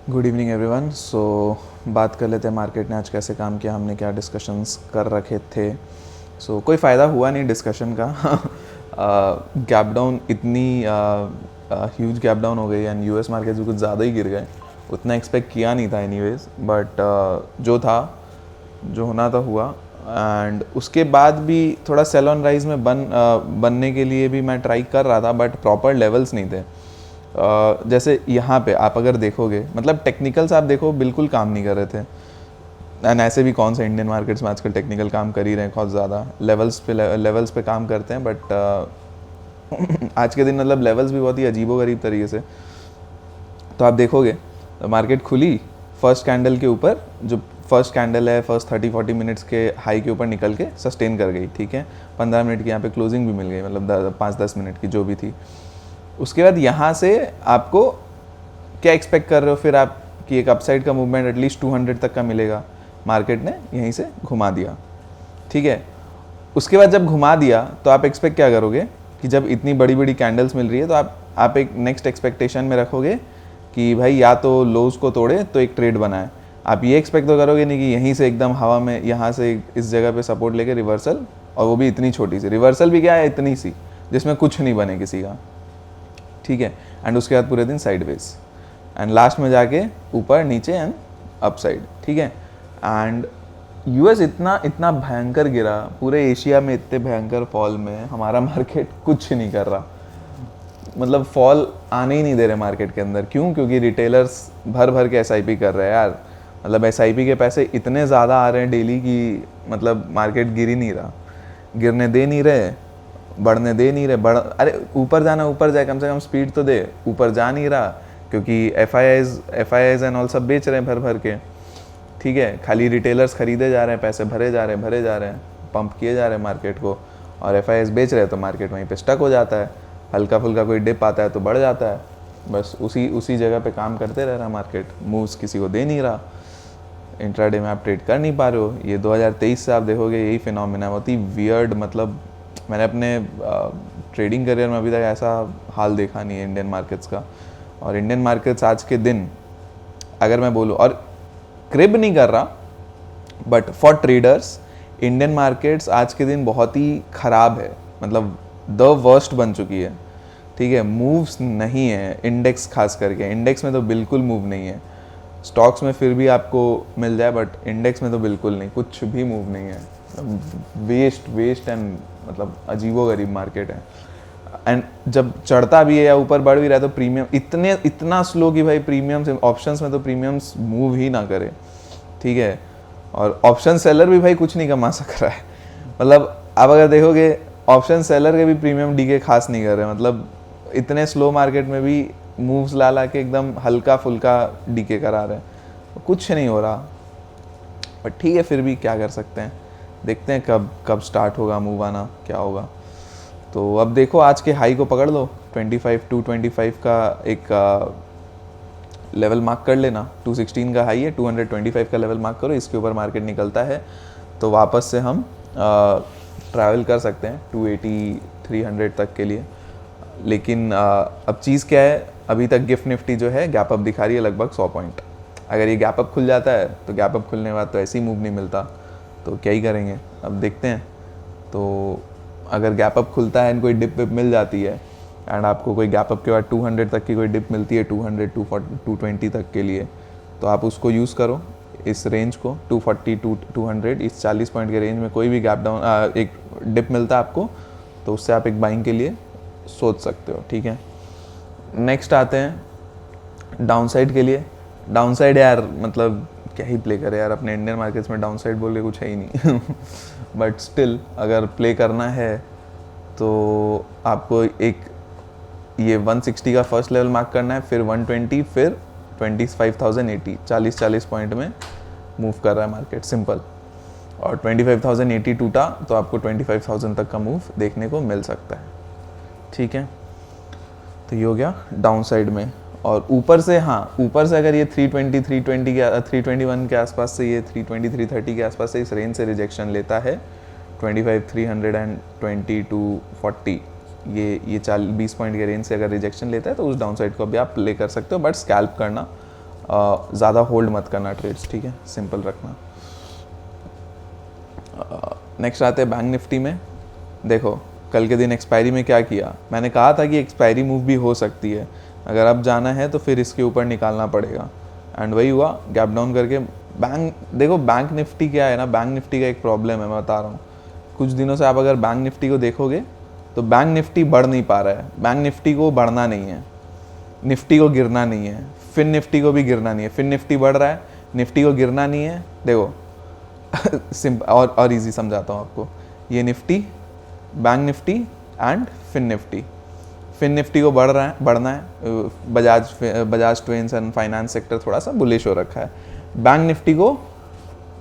Good evening everyone. सो बात कर लेते हैं मार्केट ने आज कैसे काम किया, हमने क्या डिस्कशंस कर रखे थे। कोई फ़ायदा हुआ नहीं डिस्कशन का। गैप डाउन इतनी ह्यूज गैप डाउन हो गई एंड यूएस मार्केट्स भी कुछ ज़्यादा ही गिर गए। उतना एक्सपेक्ट किया नहीं था एनीवेज, बट जो था, जो होना था हुआ। एंड उसके बाद भी थोड़ा सेल ऑन राइज में बनने के लिए भी मैं ट्राई कर रहा था, बट प्रॉपर लेवल्स नहीं थे। जैसे यहाँ पे आप अगर देखोगे, मतलब टेक्निकल्स आप देखो बिल्कुल काम नहीं कर रहे थे। एंड ऐसे भी कौन सा इंडियन मार्केट्स में आजकल टेक्निकल काम कर ही रहे हैं, बहुत ज़्यादा लेवल्स पे काम करते हैं, बट आज के दिन मतलब लेवल्स भी बहुत ही अजीबोगरीब तरीके से। तो आप देखोगे मार्केट खुली फर्स्ट कैंडल के ऊपर, जो फर्स्ट कैंडल है फर्स्ट 30-40 मिनट्स के हाई के ऊपर निकल के सस्टेन कर गई, ठीक है। 15 मिनट की यहाँ पे क्लोजिंग भी मिल गई, मतलब 5-10 मिनट की जो भी थी। उसके बाद यहाँ से आपको क्या एक्सपेक्ट कर रहे हो फिर आप कि एक अपसाइड का मूवमेंट एटलीस्ट 200 तक का मिलेगा। मार्केट ने यहीं से घुमा दिया, ठीक है। उसके बाद जब घुमा दिया तो आप एक्सपेक्ट क्या करोगे कि जब इतनी बड़ी बड़ी कैंडल्स मिल रही है तो आप एक नेक्स्ट एक्सपेक्टेशन में रखोगे कि भाई या तो लोज को तोड़े तो एक ट्रेड बनाए। आप ये एक्सपेक्ट तो करोगे नहीं कि यहीं से एकदम हवा में यहाँ से इस जगह पे सपोर्ट लेके रिवर्सल, और वो भी इतनी छोटी सी रिवर्सल भी क्या है, इतनी सी जिसमें कुछ नहीं बने किसी का, ठीक है। एंड उसके बाद पूरे दिन साइडवेज एंड लास्ट में जाके ऊपर नीचे एंड अपसाइड, ठीक है। एंड यूएस इतना इतना भयंकर गिरा, पूरे एशिया में इतने भयंकर फॉल में हमारा मार्केट कुछ नहीं कर रहा। मतलब फॉल आने ही नहीं दे रहे मार्केट के अंदर। क्यों? क्योंकि रिटेलर्स भर भर के एसआईपी कर रहे हैं यार। मतलब एसआईपी के पैसे इतने ज़्यादा आ रहे हैं डेली की, मतलब मार्केट गिर ही नहीं रहा, गिरने दे नहीं रहे, बढ़ने दे नहीं रहे। अरे ऊपर जाना, ऊपर जाए, कम से कम स्पीड तो दे। ऊपर जा नहीं रहा क्योंकि F I eyes and all सब बेच रहे हैं भर भर के, ठीक है। खाली रिटेलर्स खरीदे जा रहे हैं, पैसे भरे जा रहे हैं, पंप किए जा रहे हैं मार्केट को, और एफ आई आईज बेच रहे हैं तो मार्केट वहीं पे स्टक हो जाता है। हल्का फुल्का कोई डिप आता है तो बढ़ जाता है, बस उसी जगह पे काम करते रह रहा मार्केट। मूव्स किसी को दे नहीं रहा, इंट्राडे में आप ट्रेड कर नहीं पा रहे हो। ये 2023 से आप देखोगे यही फिनोमिना, बहुत ही वियर्ड। मतलब मैंने अपने ट्रेडिंग करियर में अभी तक ऐसा हाल देखा नहीं है इंडियन मार्केट्स का। और इंडियन मार्केट्स आज के दिन, अगर मैं बोलूँ, और क्रिब नहीं कर रहा, but for traders Indian markets आज के दिन बहुत ही ख़राब है, मतलब द वर्स्ट बन चुकी है, ठीक है। मूव्स नहीं है, इंडेक्स खास करके, इंडेक्स में तो बिल्कुल मूव नहीं है। स्टॉक्स में फिर भी आपको मिल जाए, बट इंडेक्स में तो बिल्कुल नहीं, कुछ भी मूव नहीं है। वेस्ट एंड मतलब अजीबोगरीब मार्केट है। एंड जब चढ़ता भी है या ऊपर बढ़ भी रहा है तो प्रीमियम इतना स्लो कि भाई प्रीमियम्स ऑप्शंस में तो प्रीमियम्स मूव ही ना करे, ठीक है। और ऑप्शन सेलर भी भाई कुछ नहीं कमा सक रहा है। मतलब आप अगर देखोगे ऑप्शन सेलर के भी प्रीमियम डीके खास नहीं कर रहे, मतलब इतने स्लो मार्केट में भी मूव्स ला के एकदम हल्का फुल्का डीके करा रहे हैं, कुछ नहीं हो रहा। बट ठीक है, फिर भी क्या कर सकते हैं, देखते हैं कब स्टार्ट होगा मूव आना, क्या होगा। तो अब देखो आज के हाई को पकड़ लो, 225 का एक लेवल मार्क कर लेना। 216 का हाई है, 225 का लेवल मार्क करो, इसके ऊपर मार्केट निकलता है तो वापस से हम ट्रैवल कर सकते हैं 280-300 तक के लिए। लेकिन अब चीज़ क्या है, अभी तक गिफ्ट निफ्टी जो है गैप अप दिखा रही है लगभग 100 पॉइंट। अगर ये गैप अप खुल जाता है तो गैप अप खुलने के बाद तो ऐसे ही मूव नहीं मिलता, तो क्या ही करेंगे, अब देखते हैं। तो अगर गैप अप खुलता है एंड कोई डिप विप मिल जाती है, एंड आपको कोई गैप अप के बाद 200 तक की कोई डिप मिलती है, 200, 220 तक के लिए, तो आप उसको यूज़ करो, इस रेंज को 240 टू 200, इस 40 पॉइंट के रेंज में कोई भी गैप डाउन एक डिप मिलता है आपको, तो उससे आप एक बाइंग के लिए सोच सकते हो, ठीक है। नेक्स्ट आते हैं डाउनसाइड के लिए। डाउनसाइड यार मतलब क्या ही प्ले करे यार, अपने इंडियन मार्केट्स में डाउनसाइड बोल के कुछ है ही नहीं। बट स्टिल अगर प्ले करना है तो आपको एक ये 160 का फर्स्ट लेवल मार्क करना है, फिर 120, फिर 25,080, 40 पॉइंट में मूव कर रहा है मार्केट, सिंपल। और 25,080 टूटा तो आपको 25,000 तक का मूव देखने को मिल सकता है, ठीक है। तो ये हो गया डाउन साइड में। और ऊपर से, हाँ, ऊपर से अगर ये 321 के आसपास से, ये 330 के आसपास से इस रेंज से रिजेक्शन लेता है, 25,320 टू 40, ये 20 पॉइंट के रेंज से अगर रिजेक्शन लेता है तो उस डाउन साइड को भी आप प्ले कर सकते हो, बट स्कैल्प करना ज़्यादा होल्ड मत करना ट्रेड्स, ठीक है, सिंपल रखना। नेक्स्ट आते हैं बैंक निफ्टी में। देखो कल के दिन एक्सपायरी में क्या किया, मैंने कहा था कि एक्सपायरी मूव भी हो सकती है, अगर अब जाना है तो फिर इसके ऊपर निकालना पड़ेगा, एंड वही हुआ, गैप डाउन करके बैंक। देखो बैंक निफ्टी क्या है ना, बैंक निफ्टी का एक प्रॉब्लम है, मैं बता रहा हूँ, कुछ दिनों से आप अगर बैंक निफ्टी को देखोगे तो बैंक निफ्टी बढ़ नहीं पा रहा है, बैंक निफ्टी को बढ़ना नहीं है, निफ्टी को गिरना नहीं है, फिन निफ्टी को भी गिरना नहीं है, फिन निफ्टी बढ़ रहा है, निफ्टी को गिरना नहीं है। देखो सिंपल और इजी समझाता हूँ आपको, ये Nifty, bank Nifty and fin Nifty. Fin Nifty को बढ़ना है, बजाज ट्रेन्स एंड फाइनेंस सेक्टर थोड़ा सा बुलिश हो रखा है, बैंक निफ्टी को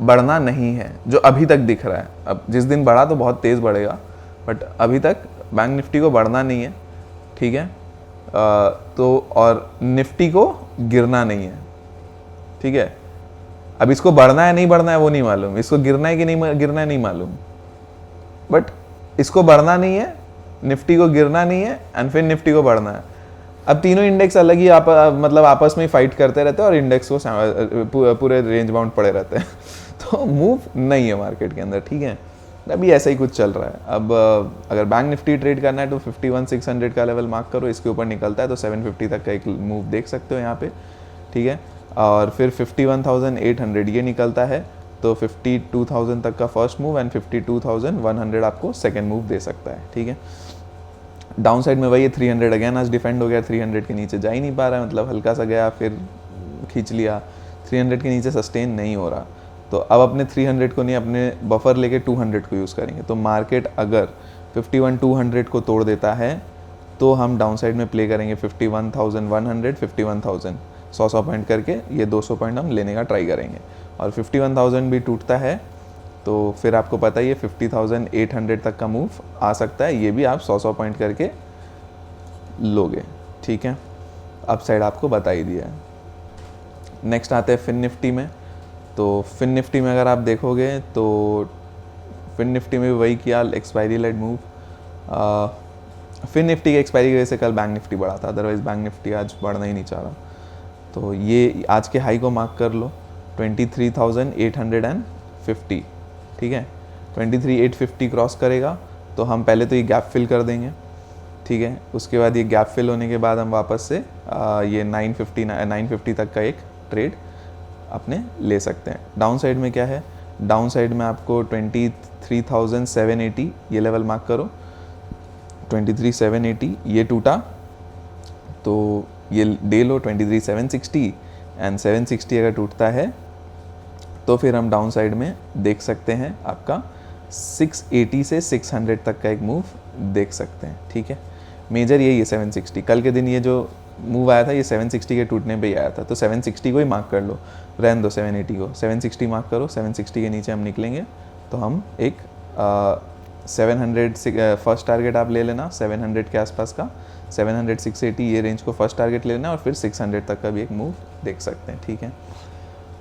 बढ़ना नहीं है जो अभी तक दिख रहा है। अब जिस दिन बढ़ा तो बहुत तेज़ बढ़ेगा, बट अभी तक बैंक निफ्टी को बढ़ना नहीं है, ठीक है। तो और निफ्टी को गिरना नहीं है, ठीक है। अब इसको बढ़ना है नहीं बढ़ना है वो नहीं मालूम, इसको गिरना है कि नहीं गिरना है नहीं मालूम, बट इसको बढ़ना नहीं है, निफ्टी को गिरना नहीं है, एंड फिर निफ्टी को बढ़ना है। अब तीनों इंडेक्स अलग ही मतलब आपस में फाइट करते रहते हैं और इंडेक्स को पूरे रेंज बाउंड पड़े रहते हैं तो मूव नहीं है मार्केट के अंदर, ठीक है। अभी ऐसा ही कुछ चल रहा है। अब अगर बैंक निफ्टी ट्रेड करना है तो 51,600 का लेवल मार्क करो, इसके ऊपर निकलता है तो 750 तक का एक मूव देख सकते हो यहाँ पे, ठीक है। और फिर 51,800 ये निकलता है तो 52,000 तक का फर्स्ट मूव एंड 52,100 आपको सेकेंड मूव दे सकता है, ठीक है। डाउन साइड में वही 300 अगेन आज डिफेंड हो गया, 300 के नीचे जा ही नहीं पा रहा है, मतलब हल्का सा गया फिर खींच लिया, 300 के नीचे सस्टेन नहीं हो रहा, तो अब अपने 300 को नहीं, अपने बफर लेके 200 को यूज़ करेंगे। तो मार्केट अगर 51,200 को तोड़ देता है तो हम डाउन साइड में प्ले करेंगे 51,100, 51,000, 100 पॉइंट करके ये 200 पॉइंट हम लेने का ट्राई करेंगे। और 51,000 भी टूटता है तो फिर आपको पता ही है 50,800 तक का मूव आ सकता है, ये भी आप 100 पॉइंट करके लोगे, ठीक है। अप साइड आपको बता ही दिया है। नेक्स्ट आते हैं फिन निफ्टी में। तो फिन निफ्टी में अगर आप देखोगे तो फिन निफ्टी में भी वही किया, expiry led move. Fin Nifty की एक्सपायरी की वजह से कल बैंक निफ्टी बढ़ा था, अदरवाइज बैंक निफ्टी आज बढ़ना ही नहीं चाह रहा। तो ये आज के हाई को मार्क कर लो 23,850, ठीक है। 23,850 क्रॉस करेगा तो हम पहले तो ये गैप फिल कर देंगे, ठीक है। उसके बाद ये गैप फिल होने के बाद हम वापस से ये 950 तक का एक ट्रेड अपने ले सकते हैं। डाउन साइड में क्या है, डाउन साइड में आपको 23,780 ये लेवल मार्क करो, 23,780 ये टूटा तो ये डे लो 23,760 एंड 760 अगर टूटता है तो फिर हम डाउन साइड में देख सकते हैं आपका 680 से 600 तक का एक मूव देख सकते हैं, ठीक है। मेजर यही है 760, कल के दिन ये जो मूव आया था ये 760 के टूटने पे ही आया था, तो 760 को ही मार्क कर लो, रहने दो 780 को, 760 मार्क करो, 760 के नीचे हम निकलेंगे तो हम एक 700 से फर्स्ट टारगेट आप ले लेना 700 के आसपास का, 700 680 ये रेंज को फर्स्ट टारगेट ले लेना और फिर 600 तक का भी एक मूव देख सकते हैं, ठीक है।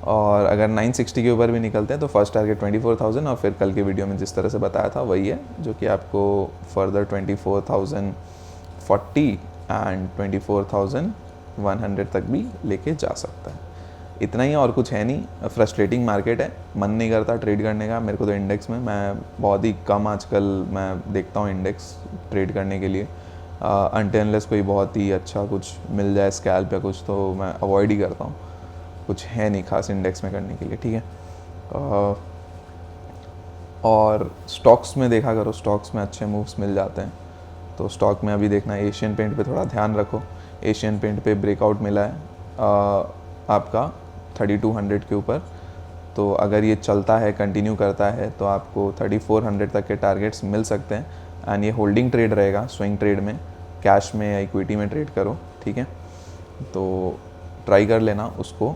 और अगर 960 के ऊपर भी निकलते हैं तो फर्स्ट टारगेट 24,000 और फिर कल के वीडियो में जिस तरह से बताया था वही है, जो कि आपको फर्दर 24,040 एंड 24,100 तक भी लेके जा सकता है। इतना ही, और कुछ है नहीं। फ्रस्ट्रेटिंग मार्केट है, मन नहीं करता ट्रेड करने का मेरे को तो इंडेक्स में, मैं बहुत ही कम आजकल मैं देखता हूँ इंडेक्स ट्रेड करने के लिए, अनटिल कोई बहुत ही अच्छा कुछ मिल जाए स्कैल्प या कुछ, तो मैं अवॉइड ही करता हूँ, कुछ है नहीं खास इंडेक्स में करने के लिए, ठीक है। और स्टॉक्स में देखा करो, स्टॉक्स में अच्छे मूव्स मिल जाते हैं। तो स्टॉक में अभी देखना, एशियन पेंट पे थोड़ा ध्यान रखो, एशियन पेंट पे ब्रेकआउट मिला है आपका 3200 के ऊपर, तो अगर ये चलता है कंटिन्यू करता है तो आपको 3400 तक के टारगेट्स मिल सकते हैं। एंड ये होल्डिंग ट्रेड रहेगा, स्विंग ट्रेड में, कैश में या इक्विटी में ट्रेड करो, ठीक है। तो ट्राई कर लेना उसको।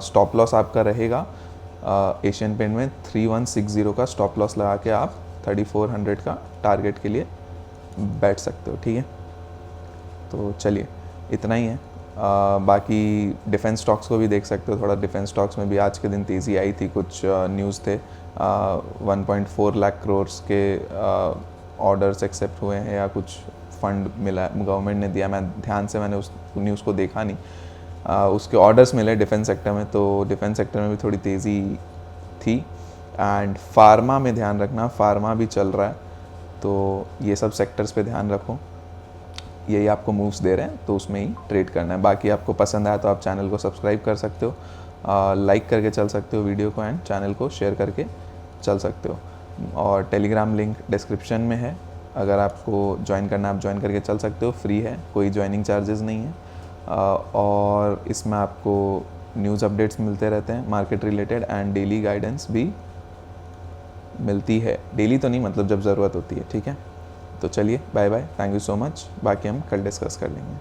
स्टॉप लॉस आपका रहेगा एशियन पेंट में 3160 का स्टॉप लॉस लगा के आप 3400 का टारगेट के लिए बैठ सकते हो, ठीक है। तो चलिए इतना ही है। बाकी डिफेंस स्टॉक्स को भी देख सकते हो, थोड़ा डिफेंस स्टॉक्स में भी आज के दिन तेज़ी आई थी, कुछ न्यूज़ थे 1.4 लाख करोड़ के ऑर्डर्स एक्सेप्ट हुए हैं या कुछ फंड मिला गवर्नमेंट ने दिया, मैंने उस न्यूज़ को देखा नहीं, उसके ऑर्डर्स मिले डिफेंस सेक्टर में, तो डिफेंस सेक्टर में भी थोड़ी तेज़ी थी। एंड फार्मा में ध्यान रखना, फार्मा भी चल रहा है, तो ये सब सेक्टर्स पे ध्यान रखो। यही आपको मूव्स दे रहे हैं तो उसमें ही ट्रेड करना है। बाकी आपको पसंद आया तो आप चैनल को सब्सक्राइब कर सकते हो, लाइक करके चल सकते हो वीडियो को, एंड चैनल को शेयर करके चल सकते हो। और टेलीग्राम लिंक डिस्क्रिप्शन में है, अगर आपको ज्वाइन करना है आप ज्वाइन करके चल सकते हो, फ्री है, कोई ज्वाइनिंग चार्जेस नहीं है। और इसमें आपको न्यूज़ अपडेट्स मिलते रहते हैं market related, and daily guidance भी मिलती है। डेली तो नहीं, मतलब जब ज़रूरत होती है, ठीक है। तो चलिए bye bye, thank you so much, बाकी हम कल डिस्कस कर लेंगे।